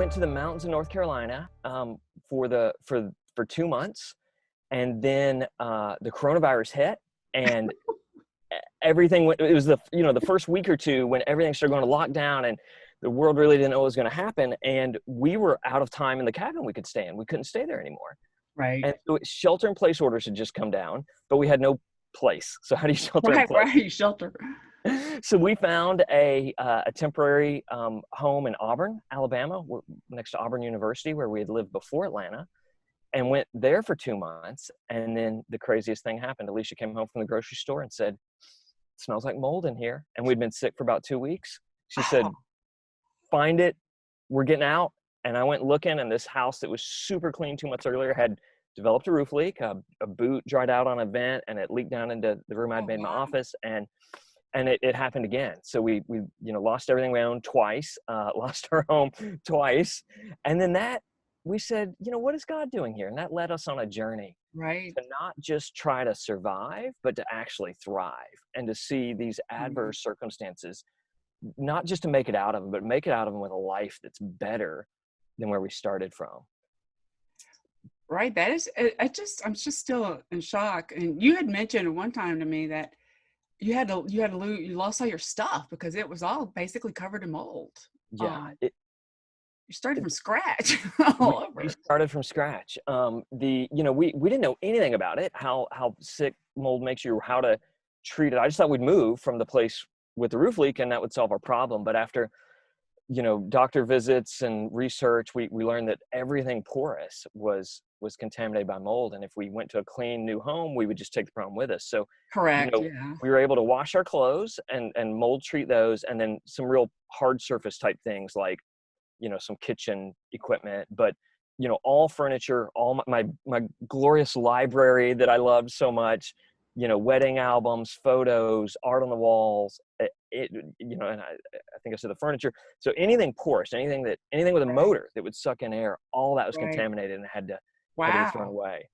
went to the mountains of North Carolina for 2 months, and then the coronavirus hit, and everything went. It was the first week or two when everything started going to lockdown, and the world really didn't know what was going to happen, and we were out of time in the cabin we could stay in. We couldn't stay there anymore. Right. And so shelter-in-place orders had just come down, but we had no place. So how do you shelter in Right, place? right. Shelter. So we found a temporary home in Auburn, Alabama, next to Auburn University, where we had lived before Atlanta, and went there for 2 months. And then the craziest thing happened. Alicia came home from the grocery store and said, "It smells like mold in here." And we'd been sick for about 2 weeks. She said, Oh, "Find it. We're getting out." And I went looking, and this house that was super clean 2 months earlier had developed a roof leak. A boot dried out on a vent, and it leaked down into the room I'd oh made my wow. office. And it happened again. So we lost everything we owned twice, lost our home twice. And then we said, what is God doing here? And that led us on a journey Right. to not just try to survive, but to actually thrive, and to see these Mhm. adverse circumstances, not just to make it out of them, but make it out of them with a life that's better than where we started from. Right. That is, I'm just still in shock. And you had mentioned one time to me that you lost all your stuff because it was all basically covered in mold. Yeah. Um, you started from scratch We all we over. started from scratch. We didn't know anything about it, how sick mold makes you, or how to treat it. I just thought we'd move from the place with the roof leak and that would solve our problem. But after, doctor visits and research, we learned that everything porous was contaminated by mold. And if we went to a clean new home, we would just take the problem with us. So, you Correct. know, Yeah. we were able to wash our clothes and mold treat those, and then some real hard surface type things like, some kitchen equipment, but all furniture, all my glorious library that I loved so much, wedding albums, photos, art on the walls, and I think I said the furniture. So anything porous, anything with a Right. motor that would suck in air, all that was Right. contaminated and had to be thrown Wow. away.